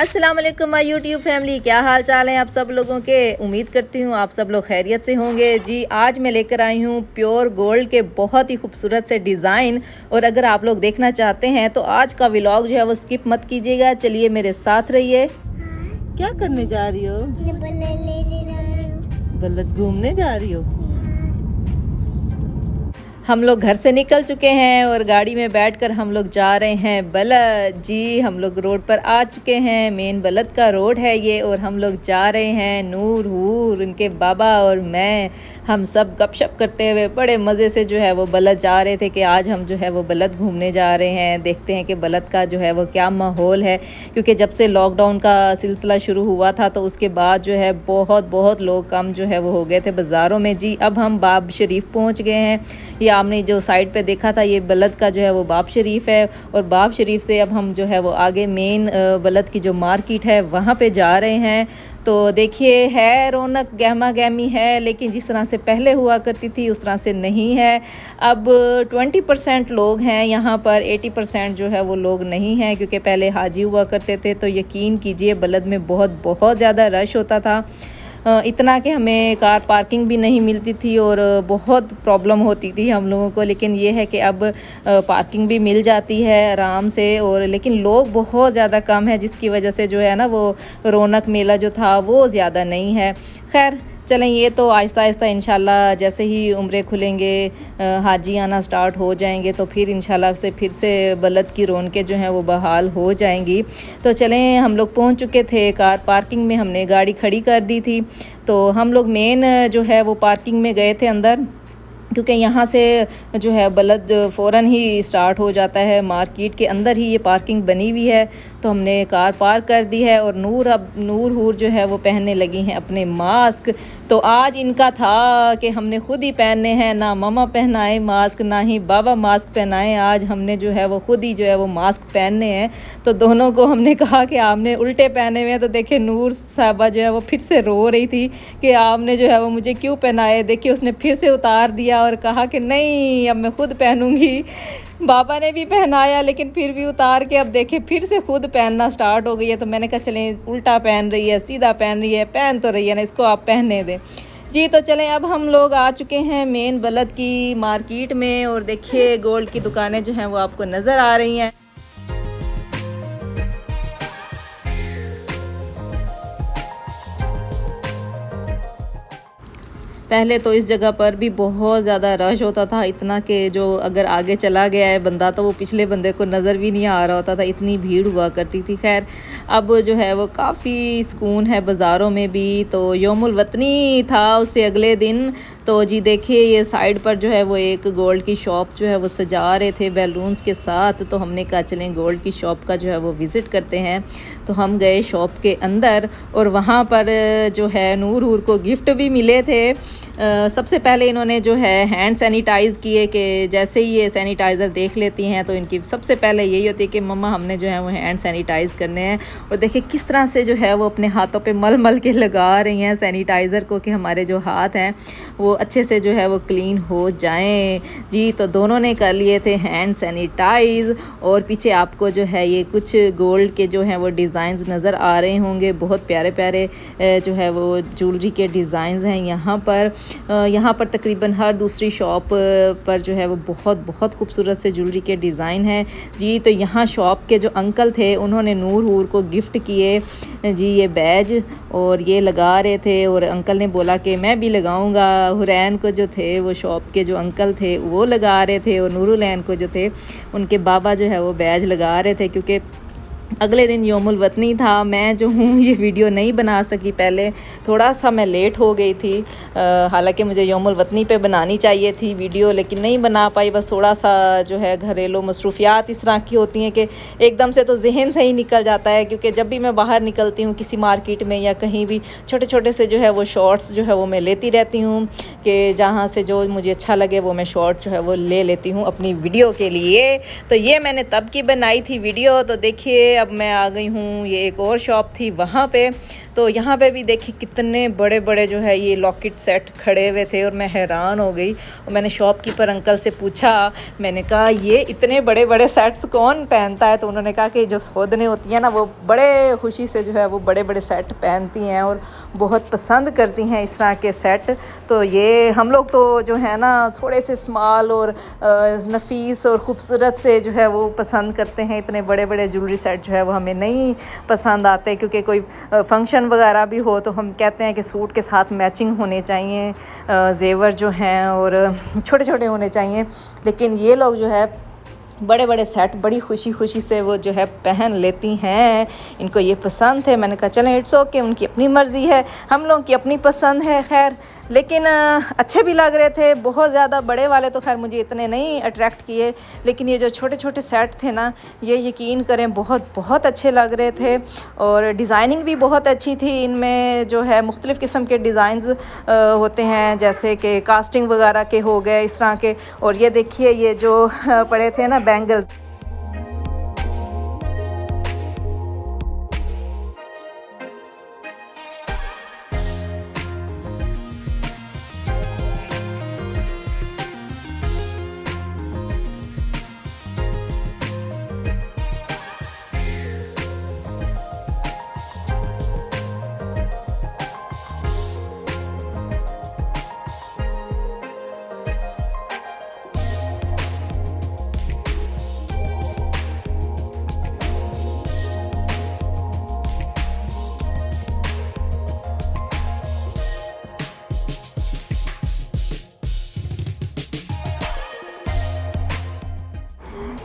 अस्सलाम वालेकुम my YouTube family, क्या हाल चाल है आप सब लोगों के। उम्मीद करती हूँ आप सब लोग खैरियत से होंगे। जी आज मैं लेकर आई हूँ प्योर गोल्ड के बहुत ही खूबसूरत से डिज़ाइन। और अगर आप लोग देखना चाहते हैं तो आज का व्लॉग जो है वो स्किप मत कीजिएगा। चलिए मेरे साथ रहिए। क्या करने जा रही हो? बल्लद घूमने जा रही हो? हम लोग घर से निकल चुके हैं और गाड़ी में बैठकर हम लोग जा रहे हैं बलद। जी हम लोग रोड पर आ चुके हैं, मेन बलद का रोड है ये। और हम लोग जा रहे हैं, नूर हूर उनके बाबा और मैं, हम सब गपशप करते हुए बड़े मज़े से जो है वो बलद जा रहे थे कि आज हम जो है वो बलद घूमने जा रहे हैं। देखते हैं कि बलद का जो है वो क्या माहौल है, क्योंकि जब से लॉकडाउन का सिलसिला शुरू हुआ था तो उसके बाद जो है बहुत लोग कम जो है वो हो गए थे बाज़ारों में। जी अब हम बाब शरीफ पहुँच गए हैं। ये आपने जो साइड पे देखा था ये बलद का जो है वो बाब शरीफ है। और बाब शरीफ से अब हम जो है वो आगे मेन बलद की जो मार्केट है वहाँ पे जा रहे हैं। तो देखिए है रौनक, गहमा गहमी है, लेकिन जिस तरह से पहले हुआ करती थी उस तरह से नहीं है। अब 20% लोग हैं यहाँ पर, 80% जो है वो लोग नहीं हैं, क्योंकि पहले हाजी हुआ करते थे तो यकीन कीजिए बलद में बहुत ज़्यादा रश होता था। इतना कि हमें कार पार्किंग भी नहीं मिलती थी और बहुत प्रॉब्लम होती थी हम लोगों को। लेकिन ये है कि अब पार्किंग भी मिल जाती है आराम से। और लेकिन लोग बहुत ज़्यादा कम है, जिसकी वजह से जो है ना वो रौनक मेला जो था वो ज़्यादा नहीं है। खैर चलें, ये तो आहिस्ता आहिस्ता इंशाल्लाह जैसे ही उम्रे खुलेंगे, हाजी आना स्टार्ट हो जाएंगे तो फिर इंशाल्लाह से फिर से बलद की रौनकें जो हैं वो बहाल हो जाएंगी। तो चलें, हम लोग पहुंच चुके थे, कार पार्किंग में हमने गाड़ी खड़ी कर दी थी। तो हम लोग मेन जो है वो पार्किंग में गए थे अंदर, क्योंकि यहाँ से जो है बलद फ़ौरन ही स्टार्ट हो जाता है। मार्केट के अंदर ही ये पार्किंग बनी हुई है। तो हमने कार पार्क कर दी है और नूर हूर जो है वो पहनने लगी हैं अपने मास्क। तो आज इनका था कि हमने ख़ुद ही पहनने हैं, ना मामा पहनाए मास्क ना ही बाबा मास्क पहनाए। आज हमने जो है वो ख़ुद ही जो है वो मास्क पहनने हैं। तो दोनों को हमने कहा कि आपने उल्टे पहने हुए हैं। तो देखिए नूर साहबा जो है वो फिर से रो रही थी कि आपने जो है वो मुझे क्यों पहनाए। देखिए उसने फिर से उतार दिया और कहा कि नहीं अब मैं खुद पहनूंगी। बाबा ने भी पहनाया लेकिन फिर भी उतार के अब देखे फिर से खुद पहनना स्टार्ट हो गई है। तो मैंने कहा चलें, उल्टा पहन रही है सीधा पहन रही है, पहन तो रही है ना, इसको आप पहनने दें। जी तो चलें, अब हम लोग आ चुके हैं मेन बलद की मार्केट में। और देखिए गोल्ड की दुकानें जो हैं वो आपको नज़र आ रही हैं। पहले तो इस जगह पर भी बहुत ज़्यादा रश होता था, इतना कि जो अगर आगे चला गया है बंदा तो वो पिछले बंदे को नज़र भी नहीं आ रहा होता था, इतनी भीड़ हुआ करती थी। खैर अब जो है वो काफ़ी सुकून है बाज़ारों में भी। तो यौमुल वतनी था उससे अगले दिन। तो जी देखिए ये साइड पर जो है वो एक गोल्ड की शॉप जो है वो सजा रहे थे बैलून्स के साथ। तो हमने कहा चलें गोल्ड की शॉप का जो है वो विज़िट करते हैं। तो हम गए शॉप के अंदर और वहाँ पर जो है नूर हूर को गिफ्ट भी मिले थे। सबसे पहले इन्होंने जो है हैंड सैनिटाइज़ किए कि जैसे ही ये सैनिटाइज़र देख लेती हैं तो इनकी सबसे पहले यही होती है कि मम्मा हमने जो है वो हैंड सैनिटाइज़ करने हैं। और देखिए किस तरह से जो है वो अपने हाथों पे मल मल के लगा रही हैं सैनिटाइज़र को कि हमारे जो हाथ हैं वो अच्छे से जो है वो क्लीन हो जाएं। जी तो दोनों ने कर लिए थे हैंड सैनिटाइज़। और पीछे आपको जो है ये कुछ गोल्ड के जो हैं वो डिज़ाइंस नज़र आ रहे होंगे, बहुत प्यारे प्यारे जो है वो ज्वेलरी के डिज़ाइंस हैं यहाँ पर। यहाँ पर तकरीबन हर दूसरी शॉप पर जो है वो बहुत खूबसूरत से ज्वेलरी के डिज़ाइन हैं। जी तो यहाँ शॉप के जो अंकल थे उन्होंने नूर हूर को गिफ्ट किए जी ये बैज, और ये लगा रहे थे। और अंकल ने बोला कि मैं भी लगाऊंगा। हुरैन को जो थे वो शॉप के जो अंकल थे वो लगा रहे थे, और नूरुलैन को जो थे उनके बाबा जो है वो बैज लगा रहे थे, क्योंकि अगले दिन यौमुल वतनी था। मैं जो हूँ ये वीडियो नहीं बना सकी, पहले थोड़ा सा मैं लेट हो गई थी। हालांकि मुझे यौमुल वतनी पे बनानी चाहिए थी वीडियो, लेकिन नहीं बना पाई। बस थोड़ा सा जो है घरेलू मसरूफियात इस तरह की होती हैं कि एकदम से तो जहन से ही निकल जाता है। क्योंकि जब भी मैं बाहर निकलती हूँ किसी मार्केट में या कहीं भी, छोटे छोटे से जो है वो शॉर्ट्स जो है वो मैं लेती रहती हूँ कि जहाँ से जो मुझे अच्छा लगे वो मैं शॉर्ट जो है वो ले लेती हूँ अपनी वीडियो के लिए। तो ये मैंने तब की बनाई थी वीडियो। तो देखिए अब मैं आ गई हूँ, ये एक और शॉप थी वहाँ पे। तो तो यहाँ पे भी देखिए कितने बड़े बड़े जो है ये लॉकेट सेट खड़े हुए थे और मैं हैरान हो गई। और मैंने शॉपकीपर अंकल से पूछा, मैंने कहा ये इतने बड़े बड़े सेट्स कौन पहनता है? तो उन्होंने कहा कि जो सौदने होती हैं ना, वो बड़े खुशी से जो है वो बड़े बड़े सेट पहनती हैं और बहुत पसंद करती हैं इस तरह के सेट। तो ये हम लोग तो जो है ना थोड़े से स्मॉल और नफीस और ख़ूबसूरत से जो है वो पसंद करते हैं। इतने बड़े बड़े ज्वेलरी सेट जो है वो हमें नहीं पसंद आते, क्योंकि कोई फंक्शन वगैरह भी हो तो हम कहते हैं कि सूट के साथ मैचिंग होने चाहिए जेवर जो हैं, और छोटे छोटे होने चाहिए। लेकिन ये लोग जो है बड़े बड़े सेट बड़ी खुशी खुशी से वो जो है पहन लेती हैं, इनको ये पसंद है। मैंने कहा चलें इट्स ओके, उनकी अपनी मर्ज़ी है, हम लोगों की अपनी पसंद है। खैर लेकिन अच्छे भी लग रहे थे। बहुत ज़्यादा बड़े वाले तो खैर मुझे इतने नहीं अट्रैक्ट किए, लेकिन ये जो छोटे छोटे सेट थे ना, ये यकीन करें बहुत बहुत अच्छे लग रहे थे। और डिज़ाइनिंग भी बहुत अच्छी थी। इनमें जो है मुख्तलिफ़ किस्म के डिज़ाइंस होते हैं, जैसे कि कास्टिंग वगैरह के हो गए इस तरह के। और ये देखिए ये जो पड़े थे ना बैंगल्स,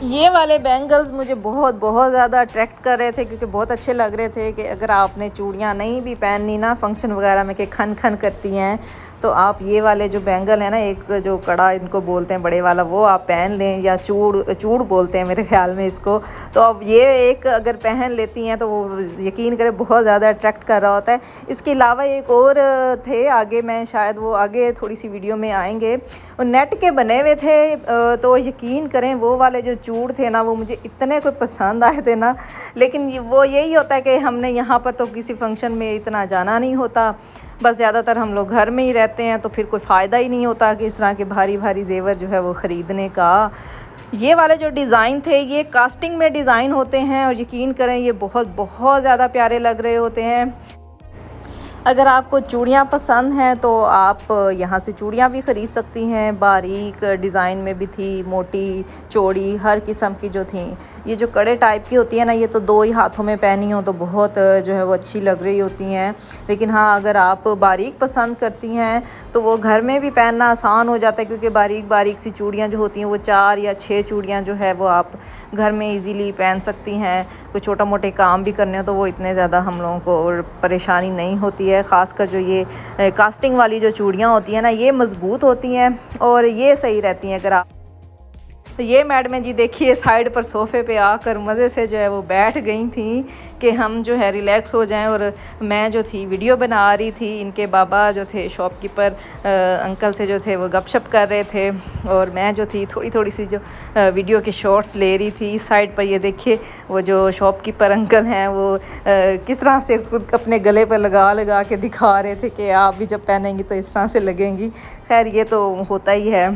ये वाले बैंगल्स मुझे बहुत बहुत ज़्यादा अट्रैक्ट कर रहे थे, क्योंकि बहुत अच्छे लग रहे थे कि अगर आपने चूड़ियाँ नहीं भी पहननी ना फंक्शन वगैरह में कि खन खन करती हैं, तो आप ये वाले जो बैंगल है ना, एक जो कड़ा इनको बोलते हैं बड़े वाला, वो आप पहन लें, या चूड़ बोलते हैं मेरे ख्याल में इसको। तो अब ये एक अगर पहन लेती हैं तो वो यकीन करें बहुत ज़्यादा अट्रैक्ट कर रहा होता है। इसके अलावा एक और थे, आगे मैं शायद वो आगे थोड़ी सी वीडियो में आएंगे, और नेट के बने हुए थे। तो यकीन करें वो वाले जो चूड़ थे ना, वो मुझे इतने कोई पसंद आए थे ना। लेकिन वो यही होता है कि हमने यहाँ पर तो किसी फंक्शन में इतना जाना नहीं होता, बस ज़्यादातर हम लोग घर में ही रहते हैं, तो फिर कोई फ़ायदा ही नहीं होता कि इस तरह के भारी भारी जेवर जो है वो ख़रीदने का। ये वाले जो डिज़ाइन थे ये कास्टिंग में डिज़ाइन होते हैं, और यकीन करें ये बहुत बहुत ज़्यादा प्यारे लग रहे होते हैं। अगर आपको चूड़ियाँ पसंद हैं तो आप यहाँ से चूड़ियाँ भी ख़रीद सकती हैं। बारीक डिज़ाइन में भी थी, मोटी चौड़ी हर किस्म की जो थी। ये जो कड़े टाइप की होती है ना, ये तो दो ही हाथों में पहनी हो तो बहुत जो है वो अच्छी लग रही होती हैं। लेकिन हाँ, अगर आप बारीक पसंद करती हैं तो वो घर में भी पहनना आसान हो जाता है, क्योंकि बारीक बारीक सी चूड़ियाँ जो होती हैं वो 4 या 6 चूड़ियाँ जो है वो आप घर में इजीली पहन सकती हैं। कोई छोटा मोटे काम भी करने हो तो वो इतने ज़्यादा हम लोगों को परेशानी नहीं होती है। ख़ासकर जो ये कास्टिंग वाली जो चूड़ियाँ होती हैं ना, ये मज़बूत होती हैं और ये सही रहती हैं। अगर आप तो ये मैडम जी देखिए साइड पर सोफ़े पे आकर मज़े से जो है वो बैठ गई थी कि हम जो है रिलैक्स हो जाएं। और मैं जो थी वीडियो बना रही थी, इनके बाबा जो थे शॉपकीपर अंकल से जो थे वो गपशप कर रहे थे, और मैं जो थी थोड़ी थोड़ी सी जो वीडियो के शॉट्स ले रही थी। इस साइड पर ये देखिए वो जो शॉपकीपर अंकल हैं वो किस तरह से खुद अपने गले पर लगा लगा के दिखा रहे थे कि आप भी जब पहनेंगी तो इस तरह से लगेंगी। खैर ये तो होता ही है।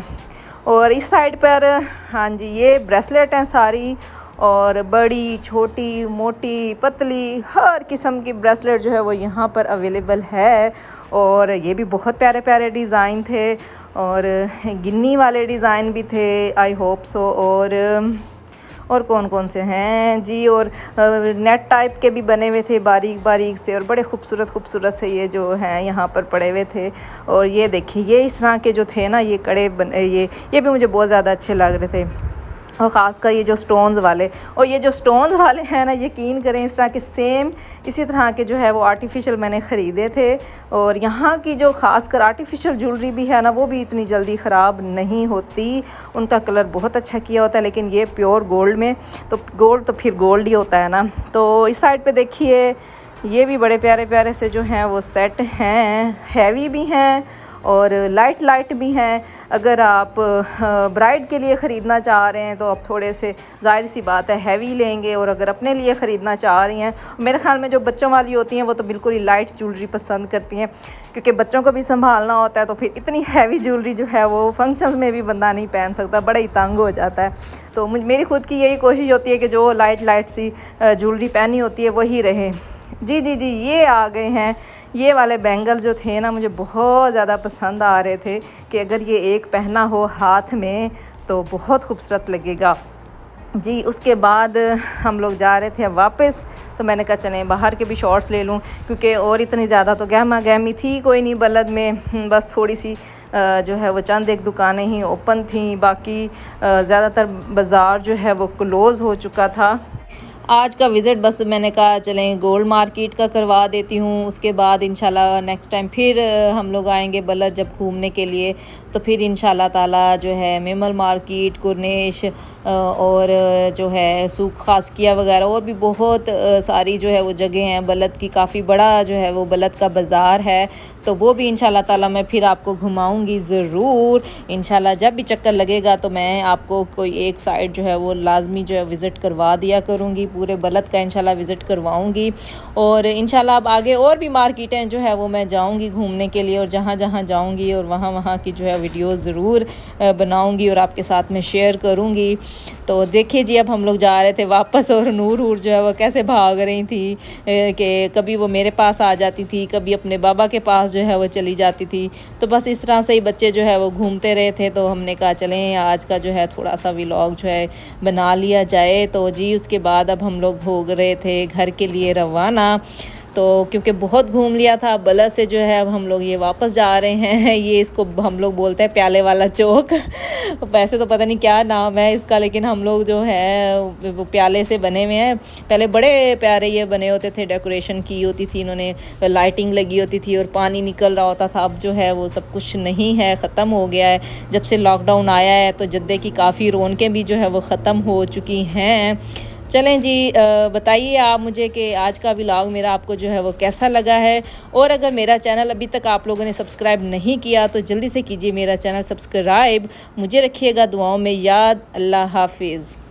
और इस साइड पर हाँ जी ये ब्रेसलेट हैं सारी, और बड़ी छोटी मोटी पतली हर किस्म की ब्रेसलेट जो है वो यहाँ पर अवेलेबल है। और ये भी बहुत प्यारे प्यारे डिज़ाइन थे, और गिन्नी वाले डिज़ाइन भी थे, आई होप सो। और कौन कौन से हैं जी, और नेट टाइप के भी बने हुए थे बारीक बारीक से, और बड़े खूबसूरत खूबसूरत से ये जो हैं यहाँ पर पड़े हुए थे। और ये देखिए ये इस तरह के जो थे ना ये कड़े ये भी मुझे बहुत ज़्यादा अच्छे लग रहे थे। और ख़ासकर ये जो स्टोन्स वाले, और ये जो स्टोन्स वाले हैं ना, यकीन करें इस तरह के सेम इसी तरह के जो है वो आर्टिफिशियल मैंने ख़रीदे थे। और यहाँ की जो ख़ासकर आर्टिफिशियल ज्वेलरी भी है ना, वो भी इतनी जल्दी ख़राब नहीं होती, उनका कलर बहुत अच्छा किया होता है। लेकिन ये प्योर गोल्ड में, तो गोल्ड तो फिर गोल्ड ही होता है ना। तो इस साइड पर देखिए ये भी बड़े प्यारे प्यारे से जो हैं वो सेट हैं, हैवी भी हैं और लाइट लाइट भी हैं। अगर आप ब्राइड के लिए ख़रीदना चाह रहे हैं तो आप थोड़े से ज़ाहिर सी बात है हैवी लेंगे, और अगर अपने लिए ख़रीदना चाह रही हैं, मेरे ख़्याल में जो बच्चों वाली होती हैं वो तो बिल्कुल ही लाइट ज्वेलरी पसंद करती हैं, क्योंकि बच्चों को भी संभालना होता है, तो फिर इतनी हैवी ज्वेलरी जो है वो फंक्शंस में भी बंदा नहीं पहन सकता, बड़ा ही तंग हो जाता है। तो मेरी खुद की यही कोशिश होती है कि जो लाइट लाइट सी ज्वेलरी पहनी होती है वही रहे। जी जी जी, ये आ गए हैं। ये वाले बैंगल जो थे ना, मुझे बहुत ज़्यादा पसंद आ रहे थे कि अगर ये एक पहना हो हाथ में तो बहुत खूबसूरत लगेगा जी। उसके बाद हम लोग जा रहे थे अब वापस, तो मैंने कहा चलें बाहर के भी शॉर्ट्स ले लूँ, क्योंकि और इतनी ज़्यादा तो गहमा गहमी थी कोई नहीं बलद में, बस थोड़ी सी जो है वो चंद एक दुकानें ही ओपन थी, बाकी ज़्यादातर बाज़ार जो है वो क्लोज़ हो चुका था। आज का विज़िट बस मैंने कहा चलें गोल्ड मार्केट का करवा देती हूँ, उसके बाद इंशाल्लाह नेक्स्ट टाइम फिर हम लोग आएंगे बलद जब घूमने के लिए, तो फिर इंशाल्लाह ताला जो है मेमल मार्केट, कुरनेश और जो है सूख खासकिया वगैरह और भी बहुत सारी जो है वो जगह हैं बलद की, काफ़ी बड़ा जो है वो बलद का बाज़ार है, तो वो भी इंशाल्लाह ताला मैं फिर आपको घुमाऊंगी ज़रूर। इंशाल्लाह जब भी चक्कर लगेगा तो मैं आपको कोई एक साइड जो है वो लाजमी जो है विज़िट करवा दिया करूँगी, पूरे बलद का इंशाल्लाह विज़िट करवाऊँगी। और इंशाल्लाह अब आगे और भी मार्केटें जो है वो मैं जाऊँगी घूमने के लिए, और जहाँ जहाँ जाऊँगी और वहाँ की जो है वीडियो ज़रूर बनाऊँगी और आपके साथ में शेयर करूँगी। तो देखिए जी, अब हम लोग जा रहे थे वापस, और नूर जो है वो कैसे भाग रही थी कि कभी वो मेरे पास आ जाती थी, कभी अपने बाबा के पास जो है वो चली जाती थी। तो बस इस तरह से ही बच्चे जो है वो घूमते रहे थे, तो हमने कहा चलें आज का जो है थोड़ा सा व्लॉग जो है बना लिया जाए। तो जी उसके बाद अब हम लोग हो रहे थे घर के लिए रवाना, तो क्योंकि बहुत घूम लिया था बलद से जो है अब हम लोग ये वापस जा रहे हैं। ये इसको हम लोग बोलते हैं प्याले वाला चौक वैसे तो पता नहीं क्या नाम है इसका, लेकिन हम लोग जो है वो प्याले से बने हुए हैं। पहले बड़े प्यारे ये बने होते थे, डेकोरेशन की होती थी इन्होंने, लाइटिंग लगी होती थी और पानी निकल रहा होता था। अब जो है वो सब कुछ नहीं है, ख़त्म हो गया है। जब से लॉकडाउन आया है तो जद्दे की काफ़ी रौनकें भी जो है वो ख़त्म हो चुकी हैं। चलें जी, बताइए आप मुझे कि आज का व्लॉग मेरा आपको जो है वो कैसा लगा है, और अगर मेरा चैनल अभी तक आप लोगों ने सब्सक्राइब नहीं किया तो जल्दी से कीजिए मेरा चैनल सब्सक्राइब। मुझे रखिएगा दुआओं में याद। अल्लाह हाफिज़।